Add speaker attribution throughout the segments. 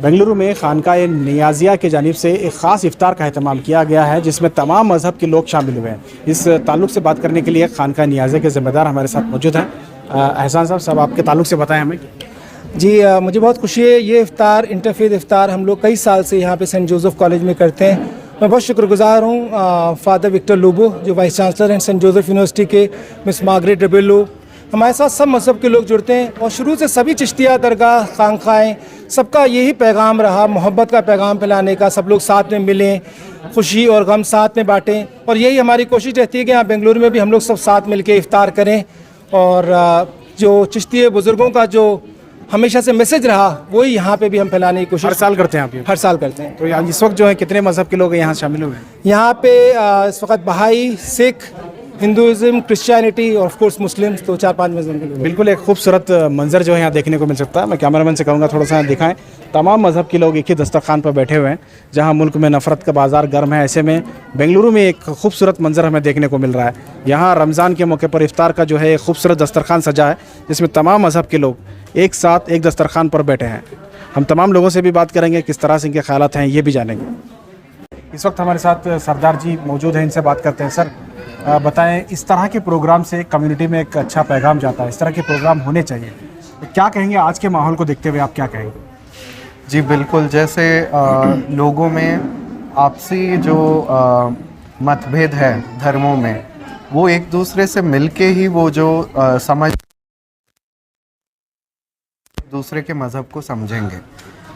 Speaker 1: बेंगलुरु में खानकाह नियाज़िया की जानिब से एक ख़ास इफ्तार का अहतमाम किया गया है जिसमें तमाम मज़हब के लोग शामिल हुए हैं। इस ताल्लुक़ से बात करने के लिए खानकाह नियाज़िया के ज़िम्मेदार हमारे साथ मौजूद हैं। एहसान साहब आपके ताल्लुक़ से बताएं हमें।
Speaker 2: जी मुझे बहुत खुशी है। ये इफ्तार इंटरफेथ इफ्तार हम लोग कई साल से यहाँ पे सेंट जोसेफ कॉलेज में करते हैं। मैं बहुत शुक्रगुजार हूँ फादर विक्टर लोबो जो वाइस चांसलर हैं सेंट जोसेफ यूनिवर्सिटी के, मिस मार्गरेट रेबेलो, हमारे साथ सब मज़हब के लोग जुड़ते हैं और शुरू से सभी चिश्तिया दरगाह खानकाएँ सबका यही पैगाम रहा, मोहब्बत का पैगाम फैलाने का, सब लोग साथ में मिलें, खुशी और गम साथ में बांटें। और यही हमारी कोशिश रहती है कि यहाँ बेंगलुरु में भी हम लोग सब साथ मिल के इफ्तार करें और जो चिश्तिया बुज़ुर्गों का जो हमेशा से मैसेज रहा वही यहाँ पे भी हम फैलाने की कोशिश
Speaker 1: हर साल करते हैं आप ये?
Speaker 2: हर साल करते हैं।
Speaker 1: तो यहाँ इस वक्त जो है कितने मज़हब के लोग यहाँ शामिल हुए हैं?
Speaker 2: यहाँ पे इस वक्त बहाई, सिख, हिंदुज़म, क्रिश्चियनिटी और ऑफ कोर्स मुस्लिम, तो 4-5 मज़हब के लोग।
Speaker 1: बिल्कुल एक खूबसूरत मंजर जो है यहाँ देखने को मिल सकता है। मैं कैमरामैन से कहूँगा थोड़ा सा दिखाएं। तमाम मज़हब के लोग एक ही दस्तरखान पर बैठे हुए हैं। जहाँ मुल्क में नफ़रत का बाज़ार गर्म है, ऐसे में बेंगलुरु में एक खूबसूरत मंजर हमें देखने को मिल रहा है। यहाँ रमज़ान के मौके पर इफ्तार का जो है एक खूबसूरत दस्तरखान सजा है जिसमें तमाम मज़हब के लोग एक साथ एक दस्तरखान पर बैठे हैं। हम तमाम लोगों से भी बात करेंगे, किस तरह से इनके ख़यालात हैं ये भी जानेंगे। इस वक्त हमारे साथ सरदार जी मौजूद हैं, इनसे बात करते हैं। सर बताएं, इस तरह के प्रोग्राम से कम्युनिटी में एक अच्छा पैगाम जाता है, इस तरह के प्रोग्राम होने चाहिए, तो क्या कहेंगे आज के माहौल को देखते हुए, आप क्या कहेंगे?
Speaker 3: जी बिल्कुल, जैसे लोगों में आपसी जो मतभेद है धर्मों में, वो एक दूसरे से मिलके ही वो जो समझ दूसरे के मज़हब को समझेंगे।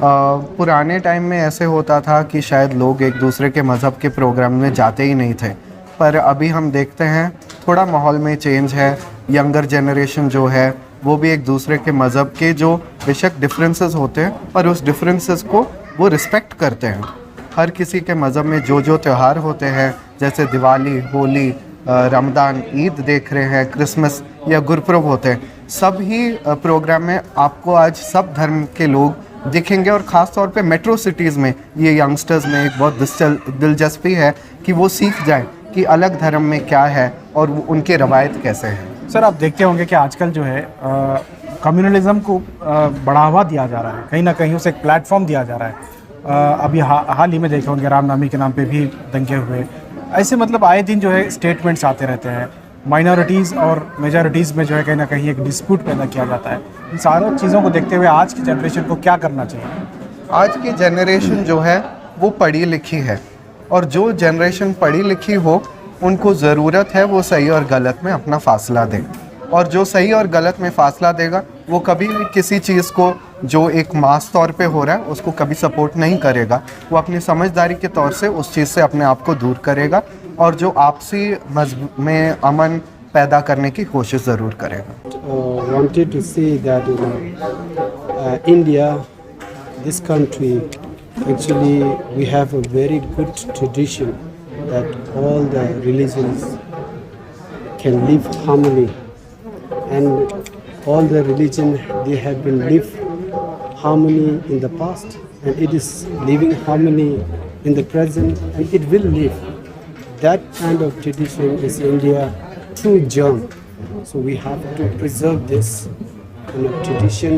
Speaker 3: पुराने टाइम में ऐसे होता था कि शायद लोग एक दूसरे के मज़हब के प्रोग्राम में जाते ही नहीं थे, पर अभी हम देखते हैं थोड़ा माहौल में चेंज है। यंगर जनरेशन जो है वो भी एक दूसरे के मज़हब के जो बेशक डिफरेंसेस होते हैं पर उस डिफरेंसेस को वो रिस्पेक्ट करते हैं। हर किसी के मज़हब में जो जो त्यौहार होते हैं, जैसे दिवाली, होली, रमज़ान, ईद देख रहे हैं, क्रिसमस या गुरपुरब होते हैं, सब ही प्रोग्राम में आपको आज सब धर्म के लोग दिखेंगे। और ख़ास तौर पे मेट्रो सिटीज़ में ये यंगस्टर्स में एक बहुत दिलचस्पी है कि वो सीख जाएं कि अलग धर्म में क्या है और उनके रवायत कैसे हैं।
Speaker 1: सर आप देखते होंगे कि आजकल जो है कम्युनलिज्म को बढ़ावा दिया जा रहा है, कहीं ना कहीं उसे एक प्लेटफॉर्म दिया जा रहा है। अभी हाल ही में देखे होंगे रामनवमी के नाम पे भी दंगे हुए। ऐसे मतलब आए दिन जो है स्टेटमेंट्स आते रहते हैं। माइनॉरिटीज़ और मेजॉरिटीज़ में जो है कहीं ना कहीं एक डिस्प्यूट पैदा किया जाता है। इन सारों चीज़ों को देखते हुए आज की जनरेशन को क्या करना चाहिए? आज
Speaker 3: की जनरेशन जो है वो पढ़ी लिखी है, और जो जनरेशन पढ़ी लिखी हो उनको ज़रूरत है वो सही और गलत में अपना फ़ासला दें। और जो सही और गलत में फ़ासला देगा वो कभी भी किसी चीज़ को जो एक मास तौर पे हो रहा है उसको कभी सपोर्ट नहीं करेगा। वो अपनी समझदारी के तौर से उस चीज़ से अपने आप को दूर करेगा और जो आपसी मज़हब में अमन पैदा करने की कोशिश ज़रूर करेगा।
Speaker 4: Wanted to say that India, this country, actually we have a very good tradition that all the religions can live harmony, and all the religion they have been live harmony in the past, and it is living harmony in the present, and it will live. That kind of tradition is India true germ. So we have to preserve this tradition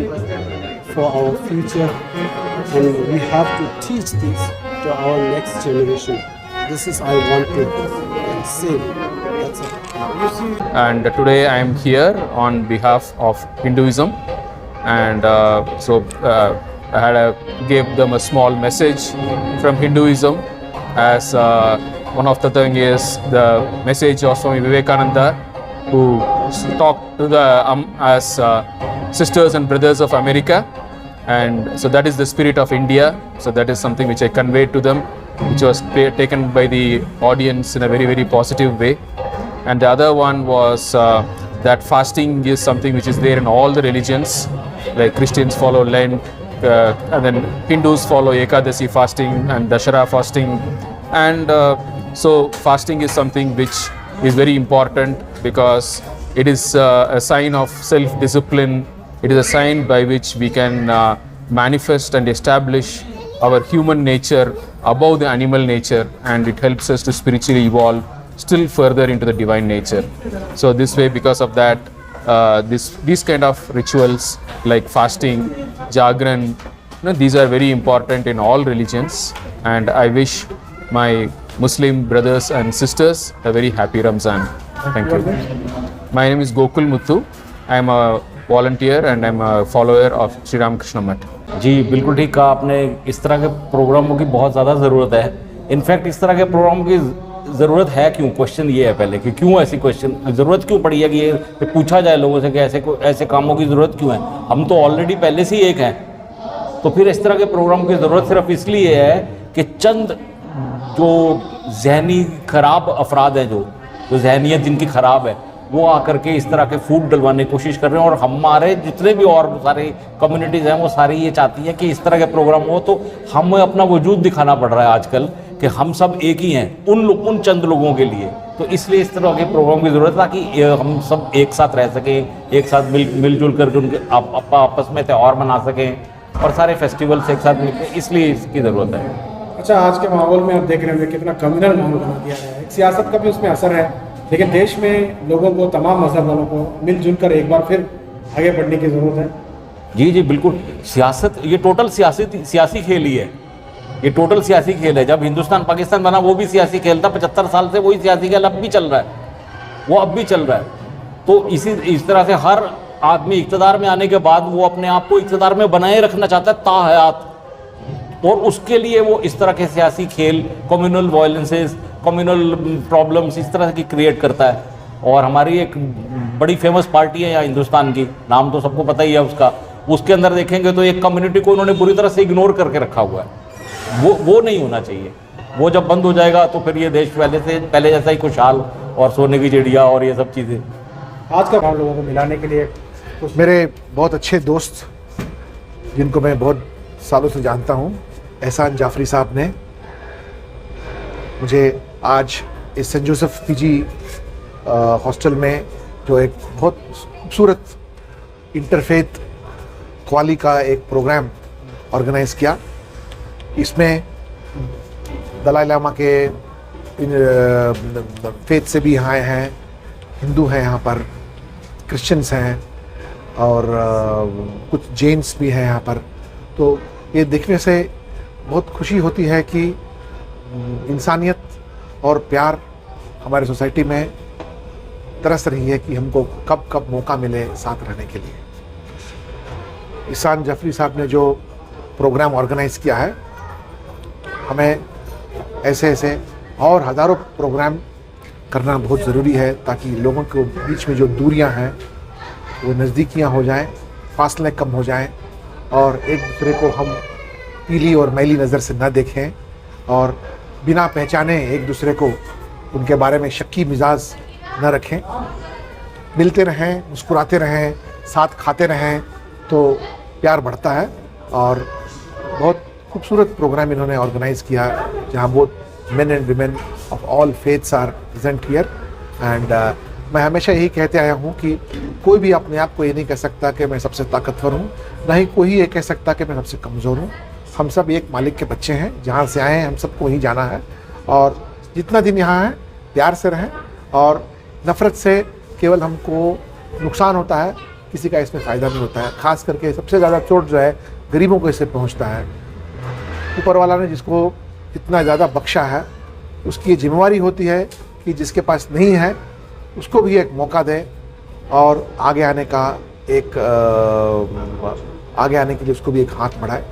Speaker 4: for our future, and we have to teach this to our next generation. This is I want to say. That's it.
Speaker 5: And today I am here on behalf of Hinduism, and I gave them a small message from Hinduism. As one of the thing is the message of Swami Vivekananda, who talked to the as sisters and brothers of America, and so that is the spirit of India. So that is something which I conveyed to them, which was taken by the audience in a very, very positive way. And the other one was that fasting is something which is there in all the religions. Like Christians follow Lent, and then Hindus follow Ekadasi fasting and Dashara fasting. And so fasting is something which is very important because it is a sign of self-discipline. It is a sign by which we can manifest and establish our human nature above the animal nature, and it helps us to spiritually evolve still further into the divine nature. So this way, because of that, these kind of rituals like fasting, Jagran, No, these are very important in all religions, and I wish my Muslim brothers and sisters a very happy Ramzan. Thank you. My name is Gokul Muthu. I am a volunteer and I am a follower of Sri Ramakrishna Math.
Speaker 6: जी बिल्कुल ठीक कहा आपने। इस तरह के प्रोग्रामों की बहुत ज़्यादा ज़रूरत है। इनफैक्ट इस तरह के प्रोग्राम की ज़रूरत है क्यों, क्वेश्चन ये है पहले कि क्यों ऐसी क्वेश्चन ज़रूरत क्यों पड़ी है कि ये पूछा जाए लोगों से कि ऐसे कामों की ज़रूरत क्यों है। हम तो ऑलरेडी पहले से ही एक हैं, तो फिर इस तरह के प्रोग्राम की ज़रूरत सिर्फ इसलिए है कि चंद जो जहनी ख़राब अफराद हैं, जो जहनीत जिनकी ख़राब है, वो आकर के इस तरह के फूड डलवाने की कोशिश कर रहे हैं। और हमारे जितने भी और सारे कम्युनिटीज़ हैं वो सारी ये चाहती हैं कि इस तरह के प्रोग्राम हो। तो हमें अपना वजूद दिखाना पड़ रहा है आजकल कि हम सब एक ही हैं उन चंद लोगों के लिए। तो इसलिए इस तरह के प्रोग्राम की ज़रूरत है ताकि हम सब एक साथ रह सकें, एक साथ मिलजुल करके उनके आपस में त्यौहार मना सकें और सारे फेस्टिवल्स एक साथ मिलकर, इसलिए इसकी ज़रूरत है।
Speaker 1: अच्छा, आज के माहौल में आप देख रहे होंगे कितना कम्युनल माहौल बना दिया गया है। एक सियासत का भी उसमें असर है, लेकिन देश में लोगों को, तमाम मजहब वालों को मिलजुल कर एक बार फिर आगे बढ़ने की ज़रूरत है।
Speaker 6: जी जी बिल्कुल। सियासत ये टोटल सियासी खेल ही है। ये टोटल सियासी खेल है। जब हिंदुस्तान पाकिस्तान बना वो भी सियासी खेल था। 75 साल से वही सियासी खेल अब भी चल रहा है, वो अब भी चल रहा है। तो इस तरह से हर आदमी इक़्तिदार में आने के बाद वो अपने आप को इक़्तिदार में बनाए रखना चाहता है ताहयात, और उसके लिए वो इस तरह के सियासी खेल, कम्युनल वायलेंसेस, कम्युनल प्रॉब्लम्स इस तरह की क्रिएट करता है। और हमारी एक बड़ी फेमस पार्टी है यहाँ हिंदुस्तान की, नाम तो सबको पता ही है उसका। उसके अंदर देखेंगे तो एक कम्युनिटी को उन्होंने बुरी तरह से इग्नोर करके रखा हुआ है। वो नहीं होना चाहिए। वो जब बंद हो जाएगा तो फिर ये देश पहले जैसा ही खुशहाल और सोने की चिड़िया और ये सब चीज़ें।
Speaker 1: आज का लोगों को मिलाने के लिए
Speaker 7: मेरे बहुत अच्छे दोस्त जिनको मैं बहुत सालों से जानता हूँ, एहसान जाफरी साहब ने मुझे आज इस सेंट जोसेफ पीजी हॉस्टल में जो एक बहुत खूबसूरत इंटरफेथ क्वाली का एक प्रोग्राम ऑर्गेनाइज़ किया। इसमें दलाई लामा के फेथ से भी यहाँ हैं, हिंदू हैं यहाँ पर, क्रिश्चियंस हैं और कुछ जैन्स भी हैं यहाँ पर। तो ये देखने से बहुत खुशी होती है कि इंसानियत और प्यार हमारे सोसाइटी में तरस रही है कि हमको कब कब मौका मिले साथ रहने के लिए। एहसान जाफरी साहब ने जो प्रोग्राम ऑर्गेनाइज़ किया है, हमें ऐसे और हज़ारों प्रोग्राम करना बहुत ज़रूरी है ताकि लोगों के बीच में जो दूरियां हैं वो नज़दीकियां हो जाएं, फासले कम हो जाएं और एक दूसरे को हम पीली और मैली नज़र से न देखें और बिना पहचाने एक दूसरे को उनके बारे में शक्की मिजाज न रखें। मिलते रहें, मुस्कुराते रहें, साथ खाते रहें तो प्यार बढ़ता है। और बहुत खूबसूरत प्रोग्राम इन्होंने ऑर्गेनाइज़ किया जहाँ बहुत men and women of all faiths are present here. And मैं हमेशा यही कहते आया हूँ कि कोई भी अपने आप को ये नहीं कह सकता कि मैं सबसे ताकतवर हूँ, ना ही कोई ये कह सकता कि मैं सबसे कमज़ोर हूँ। हम सब एक मालिक के बच्चे हैं, जहाँ से आए हैं हम सबको वहीं जाना है। और जितना दिन यहाँ है प्यार से रहें और नफ़रत से केवल हमको नुकसान होता है, किसी का इसमें फ़ायदा नहीं होता है। ख़ास करके सबसे ज़्यादा चोट जो है गरीबों को इससे पहुँचता है। ऊपर वाला ने जिसको इतना ज़्यादा बख्शा है उसकी ये जिम्मेवारी होती है कि जिसके पास नहीं है उसको भी एक मौका दे और आगे आने के लिए उसको भी एक हाथ बढ़ाए।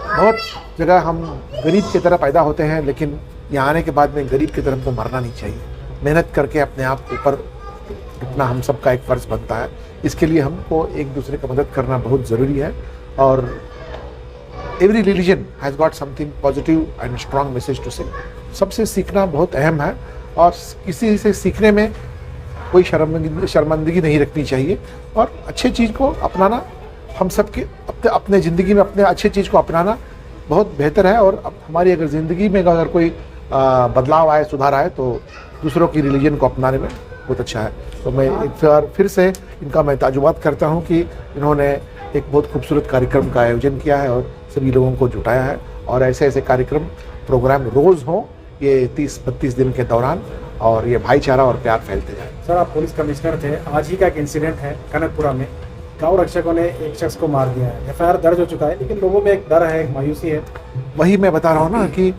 Speaker 7: बहुत जगह हम गरीब की तरह पैदा होते हैं, लेकिन यहाँ आने के बाद में गरीब की तरह हमको मरना नहीं चाहिए। मेहनत करके अपने आप ऊपर उठना हम सबका एक फ़र्ज़ बनता है। इसके लिए हमको एक दूसरे की मदद करना बहुत ज़रूरी है। और every religion has got something positive and strong message to say. सबसे सीखना बहुत अहम है और किसी से सीखने में कोई शर्मिंदगी नहीं रखनी चाहिए और अच्छे चीज़ को अपनाना, हम सबके अपने ज़िंदगी में अपने अच्छे चीज़ को अपनाना बहुत बेहतर है। और अब हमारी अगर ज़िंदगी में अगर कोई बदलाव आए, सुधार आए तो दूसरों की रिलीजन को अपनाने में बहुत अच्छा है। तो मैं एक बार फिर से इनका मैं ताजुबात करता हूँ कि इन्होंने एक बहुत खूबसूरत कार्यक्रम का आयोजन किया है और सभी लोगों को जुटाया है। और ऐसे ऐसे कार्यक्रम प्रोग्राम रोज़ हों ये 30-32 दिन के दौरान, और ये भाईचारा और प्यार फैलते जाए।
Speaker 1: सर, आप पुलिस कमिश्नर थे, आज ही का एक इंसिडेंट है कनकपुरा में गौ रक्षकों ने एक शख्स को मार दिया है, FIR दर्ज हो चुका है, लेकिन लोगों में एक डर है, एक मायूसी है।
Speaker 7: वही मैं बता रहा हूँ ना कि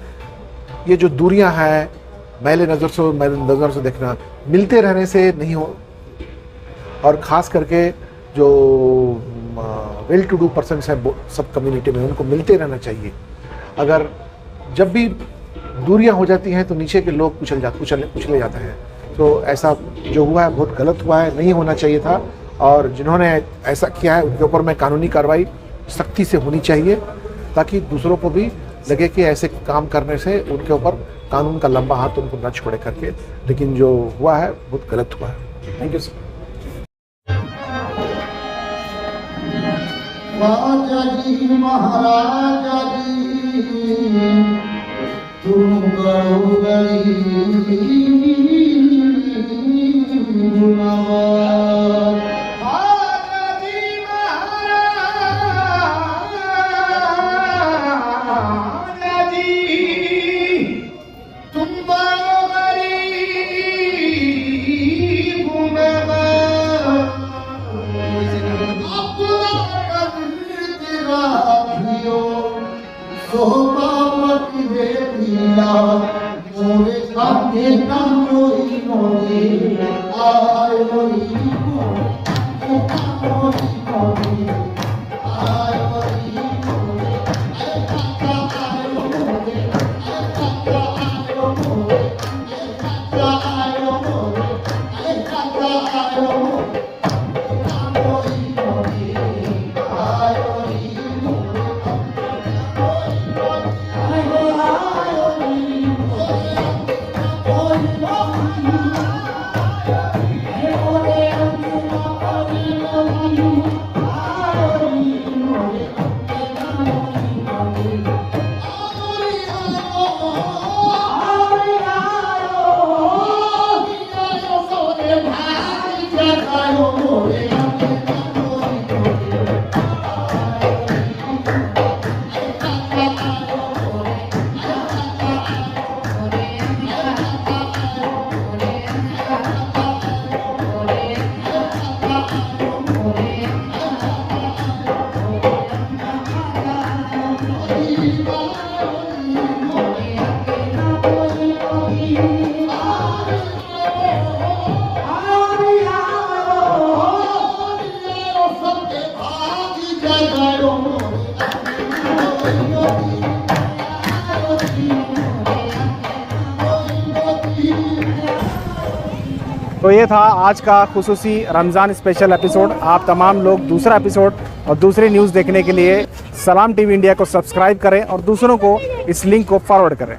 Speaker 7: ये जो दूरियां हैं, मैले नज़र से देखना, मिलते रहने से नहीं हो, और ख़ास करके जो वेल टू डू पर्सनस हैं सब कम्युनिटी में, उनको मिलते रहना चाहिए। अगर जब भी दूरियां हो जाती हैं तो नीचे के लोग कुचले जाते हैं। तो ऐसा जो हुआ है बहुत गलत हुआ है, नहीं होना चाहिए था, और जिन्होंने ऐसा किया है उनके ऊपर में कानूनी कार्रवाई सख्ती से होनी चाहिए, ताकि दूसरों को भी लगे कि ऐसे काम करने से उनके ऊपर कानून का लंबा हाथ उनको न छोड़े करके। लेकिन जो हुआ है बहुत गलत हुआ है।
Speaker 1: Thank you sir.
Speaker 8: राजा जी महाराजा जी तुम गौ गरी
Speaker 1: तो ये था आज का खुसूसी रमज़ान स्पेशल एपिसोड। आप तमाम लोग दूसरा एपिसोड और दूसरी न्यूज़ देखने के लिए सलाम टीवी इंडिया को सब्सक्राइब करें और दूसरों को इस लिंक को फॉरवर्ड करें।